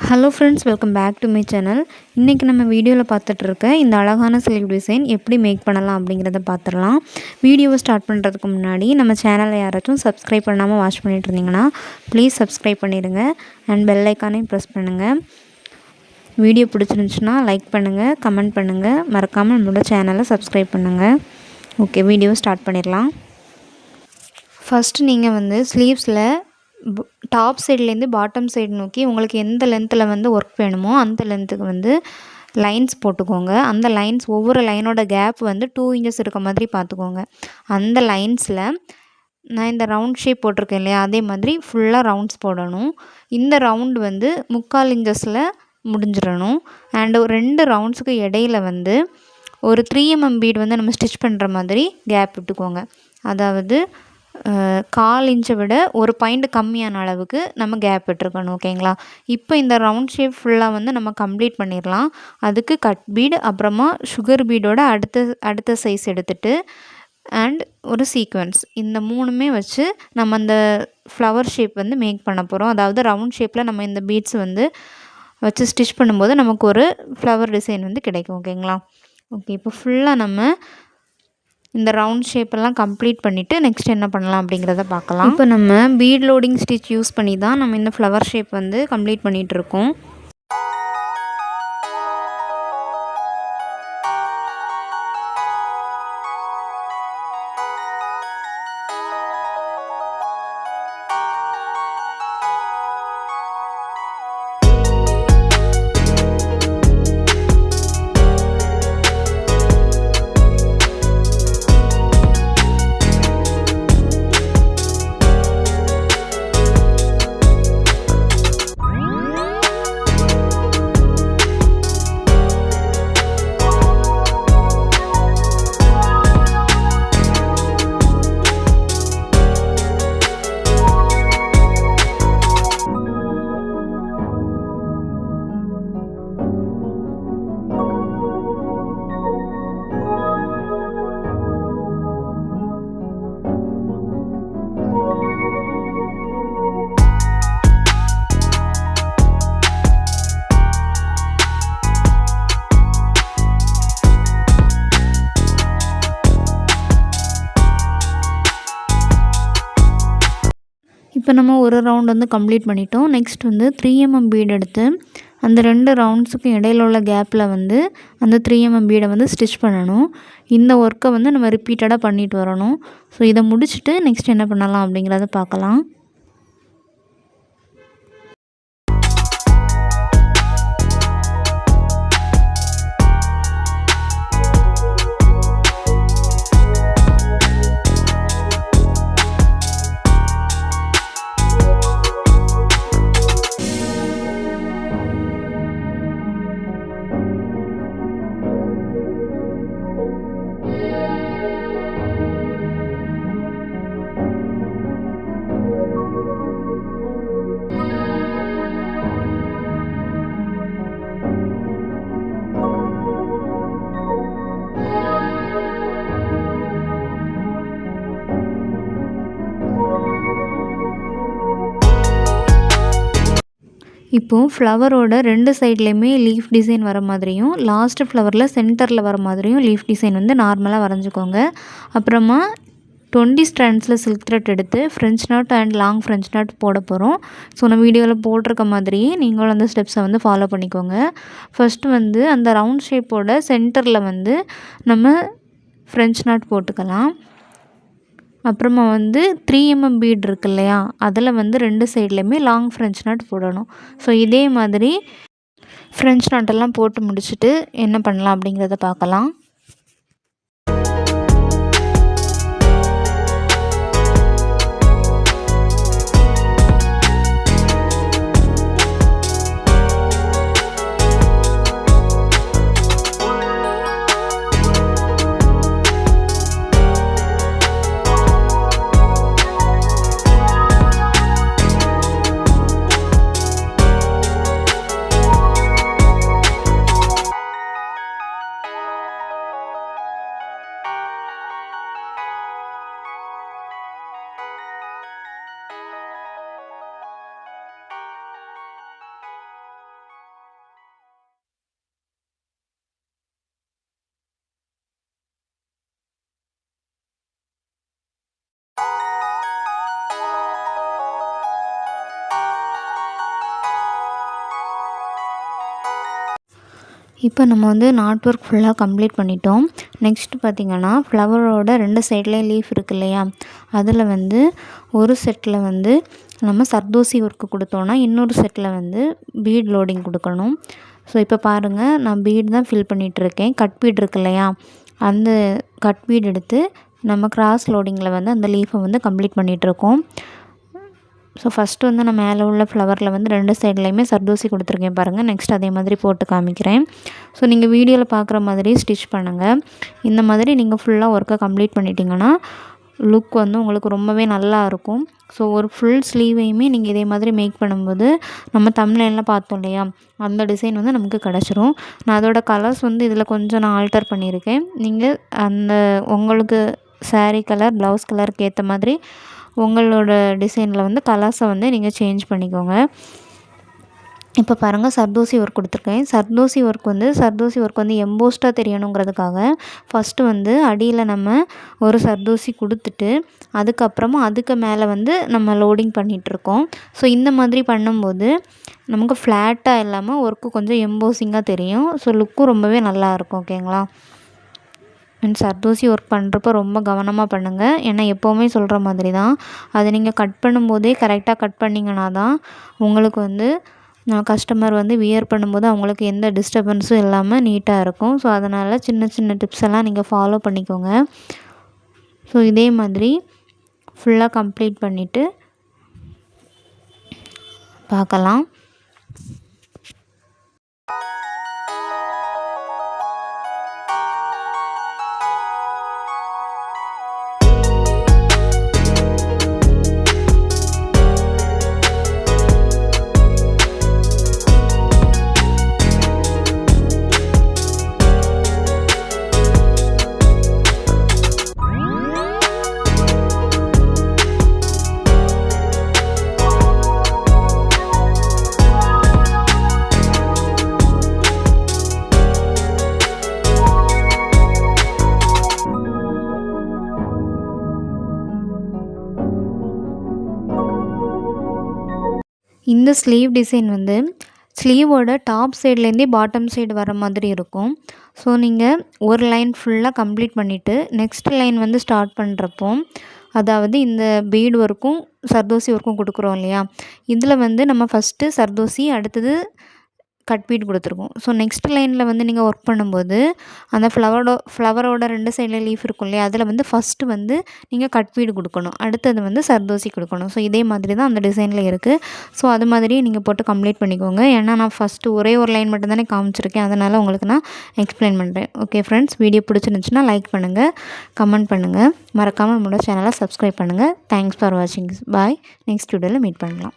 Hello friends, welcome back to my channel. இன்றைக்கி நம்ம வீடியோவில் பார்த்துட்ருக்க இந்த அழகான சில்க் டிசைன் எப்படி மேக் பண்ணலாம் அப்படிங்கிறத பார்த்துடலாம். வீடியோவை ஸ்டார்ட் பண்ணுறதுக்கு முன்னாடி நம்ம சேனலை யாராச்சும் சப்ஸ்கிரைப் பண்ணாமல் வாட்ச் பண்ணிட்டு இருந்தீங்கன்னா ப்ளீஸ் சப்ஸ்கிரைப் பண்ணிடுங்க அண்ட் பெல் ஐக்கானையும் ப்ரெஸ் பண்ணுங்கள். வீடியோ பிடிச்சிருந்துச்சுன்னா லைக் பண்ணுங்கள், கமெண்ட் பண்ணுங்கள், மறக்காமல் நம்மளோட சேனலை சப்ஸ்கிரைப் பண்ணுங்கள். ஓகே, வீடியோவை ஸ்டார்ட் பண்ணிடலாம். ஃபஸ்ட்டு நீங்கள் ஸ்லீவ்ஸில் டாப் சைட்லேருந்து பாட்டம் சைடு நோக்கி உங்களுக்கு எந்த லென்த்தில் ஒர்க் வேணுமோ அந்த லென்த்துக்கு லைன்ஸ் போட்டுக்கோங்க. அந்த லைன்ஸ் ஒவ்வொரு லைனோட கேப் 2 இன்ச்சஸ் இருக்க மாதிரி பார்த்துக்கோங்க. அந்த லைன்ஸில் நான் இந்த ரவுண்ட் ஷேப் போட்டிருக்கேன் இல்லையா, அதே மாதிரி ஃபுல்லாக ரவுண்ட்ஸ் போடணும். இந்த ரவுண்டு 3/4 இன்ச்சஸில் முடிஞ்சிடணும். அண்டு 2 ரவுண்ட்ஸுக்கு இடையில் ஒரு 3 mm பீட் நம்ம ஸ்டிச் பண்ணுற மாதிரி கேப் விட்டுக்கோங்க. அதாவது 1/4 இன்ச்சை விட ஒரு பாயிண்ட் கம்மியான அளவுக்கு நம்ம கேப் விட்டுருக்கணும். ஓகேங்களா? இப்போ இந்த ரவுண்ட் ஷேப் ஃபுல்லாக நம்ம கம்ப்ளீட் பண்ணிடலாம். அதுக்கு கட் பீட், அப்புறமா சுகர் பீடோட அடுத்த சைஸ் எடுத்துகிட்டு அண்ட் ஒரு சீக்வென்ஸ், இந்த 3மே வச்சு நம்ம அந்த ஃப்ளவர் ஷேப் மேக் பண்ண போகிறோம். அதாவது ரவுண்ட் ஷேப்பில் நம்ம இந்த பீட்ஸ் வச்சு ஸ்டிச் பண்ணும்போது நமக்கு ஒரு ஃப்ளவர் டிசைன் கிடைக்கும். ஓகேங்களா? ஓகே, இப்போ ஃபுல்லாக நம்ம இந்த ரவுண்ட் ஷேப்பெல்லாம் கம்ப்ளீட் பண்ணிவிட்டு நெக்ஸ்ட் என்ன பண்ணலாம் அப்படிங்கிறத பார்க்கலாம். இப்போ நம்ம பீட் லோடிங் ஸ்டிச் யூஸ் பண்ணி தான் நம்ம இந்த ஃப்ளவர் ஷேப் கம்ப்ளீட் பண்ணிகிட்ருக்கோம். இப்போ நம்ம ஒரு ரவுண்ட் கம்ப்ளீட் பண்ணிட்டோம். நெக்ஸ்ட் 3 mm பீட் எடுத்து அந்த 2 ரவுண்ட்ஸுக்கும் இடையில உள்ள கேப்பில் அந்த 3 mm பீடை ஸ்டிச் பண்ணணும். இந்த ஒர்க்கை நம்ம ரிப்பீட்டடாக பண்ணிட்டு வரணும். ஸோ இதை முடிச்சுட்டு நெக்ஸ்ட் என்ன பண்ணலாம் அப்படிங்கிறத பார்க்கலாம். இப்போது ஃப்ளவரோட 2 சைட்லேயுமே லீஃப் டிசைன் வர மாதிரியும் லாஸ்ட் ஃப்ளவரில் சென்டரில் வர மாதிரியும் லீஃப் டிசைன் நார்மலாக வரைஞ்சிக்கோங்க. அப்புறமா 20 ஸ்ட்ராண்ட்ஸில் சில்க் த்ரெட் எடுத்து French not and long French not போட போகிறோம். ஸோ நம்ம வீடியோவில் போட்டிருக்க மாதிரியே நீங்களும் அந்த ஸ்டெப்ஸை ஃபாலோ பண்ணிக்கோங்க. ஃபஸ்ட்டு அந்த ரவுண்ட் ஷேப்போட சென்டரில் நம்ம ஃப்ரெஞ்ச் நாட் போட்டுக்கலாம். அப்புறமா 3 mm பீட் இருக்கு இல்லையா, அதில் 2 சைட்லேயுமே லாங் ஃப்ரெஞ்ச் நாட் போடணும். ஸோ இதே மாதிரி ஃப்ரெஞ்ச் நாட்டெல்லாம் போட்டு முடிச்சுட்டு என்ன பண்ணலாம் அப்படிங்கிறத பார்க்கலாம். இப்போ நம்ம வந்து நாட் ஒர்க் ஃபுல்லாக கம்ப்ளீட் பண்ணிட்டோம். நெக்ஸ்ட்டு பார்த்திங்கன்னா ஃப்ளவரோட 2 சைட்லேயும் லீஃப் இருக்கு இல்லையா, அதில் வந்து ஒரு செட்டில் வந்து நம்ம சர்தோசி ஒர்க்கு கொடுத்தோன்னா இன்னொரு செட்டில் வந்து பீட் லோடிங் கொடுக்கணும். ஸோ இப்போ பாருங்கள், நான் பீட் தான் ஃபில் பண்ணிகிட்ருக்கேன். கட் பீட் இருக்கு இல்லையா, அந்த கட் பீட் எடுத்து நம்ம கிராஸ் லோடிங்கில் வந்து அந்த லீஃபை வந்து கம்ப்ளீட் பண்ணிகிட்ருக்கோம். ஸோ ஃபஸ்ட்டு வந்து நான் மேலே உள்ள ஃப்ளவரில் வந்து 2 சைட்லேயுமே சர்தோசி கொடுத்துருக்கேன் பாருங்கள். நெக்ஸ்ட் அதே மாதிரி போட்டு காமிக்கிறேன். ஸோ நீங்கள் வீடியோவில் பார்க்குற மாதிரி ஸ்டிச் பண்ணுங்கள். இந்த மாதிரி நீங்கள் ஃபுல்லாக ஒர்க்கை கம்ப்ளீட் பண்ணிட்டீங்கன்னா லுக் வந்து உங்களுக்கு ரொம்பவே நல்லா இருக்கும். ஸோ ஒரு ஃபுல் ஸ்லீவையுமே நீங்கள் இதே மாதிரி மேக் பண்ணும்போது நம்ம தம்ப்நெயிலில் பார்த்தோம் இல்லையா, அந்த டிசைன் வந்து நமக்கு கிடச்சிரும். நான் அதோட கலர்ஸ் வந்து இதில் கொஞ்சம் நான் ஆல்டர் பண்ணியிருக்கேன். நீங்கள் அந்த உங்களுக்கு சாரீ கலர், ப்ளவுஸ் கலருக்கு ஏற்ற மாதிரி உங்களோட டிசைனில் வந்து கலர்ஸை வந்து நீங்கள் சேஞ்ச் பண்ணிக்கோங்க. இப்போ பாருங்கள், சர்தோசி ஒர்க் கொடுத்துருக்கேன். சர்தோசி ஒர்க் வந்து எம்போஸ்டாக தெரியணுங்கிறதுக்காக ஃபஸ்ட்டு வந்து அடியில் நம்ம ஒரு சர்தோசி கொடுத்துட்டு அதுக்கப்புறமா அதுக்கு மேலே வந்து நம்ம லோடிங் பண்ணிகிட்ருக்கோம். ஸோ இந்த மாதிரி பண்ணும்போது நமக்கு ஃப்ளாட்டாக இல்லாமல் ஒர்க்கு கொஞ்சம் எம்போசிங்காக தெரியும். ஸோ லுக்கும் ரொம்பவே நல்லாயிருக்கும். ஓகேங்களா? அண்ட் சர்தோசி ஒர்க் பண்ணுறப்போ ரொம்ப கவனமாக பண்ணுங்கள். ஏன்னா எப்போவுமே சொல்கிற மாதிரி தான், அதை நீங்கள் கட் பண்ணும்போதே கரெக்டாக கட் பண்ணிங்கன்னா தான் உங்களுக்கு வந்து கஸ்டமர் வந்து வியர் பண்ணும்போது அவங்களுக்கு எந்த டிஸ்டர்பன்ஸும் இல்லாமல் நீட்டாக இருக்கும். ஸோ அதனால் சின்ன சின்ன டிப்ஸ் எல்லாம் நீங்கள் ஃபாலோ பண்ணிக்கோங்க. ஸோ இதே மாதிரி ஃபுல்லாக கம்ப்ளீட் பண்ணிவிட்டு பார்க்கலாம். இந்த ஸ்லீவ் டிசைன் வந்து ஸ்லீவோட டாப் சைட்லேருந்தே பாட்டம் சைடு வர மாதிரி இருக்கும். ஸோ நீங்கள் ஒரு லைன் ஃபுல்லாக கம்ப்ளீட் பண்ணிவிட்டு நெக்ஸ்ட் லைன் வந்து ஸ்டார்ட் பண்ணுறப்போ, அதாவது இந்த பீட் ஒர்க்கும் சர்தோசி ஒர்க்கும் கொடுக்குறோம் இல்லையா, இதில் வந்து நம்ம ஃபஸ்ட்டு சர்தோசி, அடுத்தது கட் பீட் கொடுத்துருக்கோம். ஸோ நெக்ஸ்ட் லைனில் வந்து நீங்கள் ஒர்க் பண்ணும்போது அந்த ஃப்ளவரோட 2 சைடில் லீஃப் இருக்கும் இல்லையா, அதில் வந்து ஃபஸ்ட்டு வந்து நீங்கள் கட் பீட் கொடுக்கணும், அடுத்தது வந்து சர்தோசி கொடுக்கணும். ஸோ இதே மாதிரி தான் அந்த டிசைனில் இருக்குது. ஸோ அது மாதிரியே நீங்கள் போட்டு கம்ப்ளீட் பண்ணிக்கோங்க. ஏன்னா நான் ஃபஸ்ட்டு ஒரே ஒரு லைன் மட்டும் தானே காமிச்சிருக்கேன், அதனால் உங்களுக்கு நான் எக்ஸ்பிளைன் பண்ணுறேன். ஓகே ஃப்ரெண்ட்ஸ், வீடியோ பிடிச்சிருந்துச்சுன்னா லைக் பண்ணுங்கள், கமெண்ட் பண்ணுங்கள், மறக்காமல் நம்மளோட சேனலை சப்ஸ்கிரைப் பண்ணுங்கள். தேங்க்ஸ் ஃபார் வாட்சிங். பாய். நெக்ஸ்ட் வீடியோவில் மீட் பண்ணலாம்.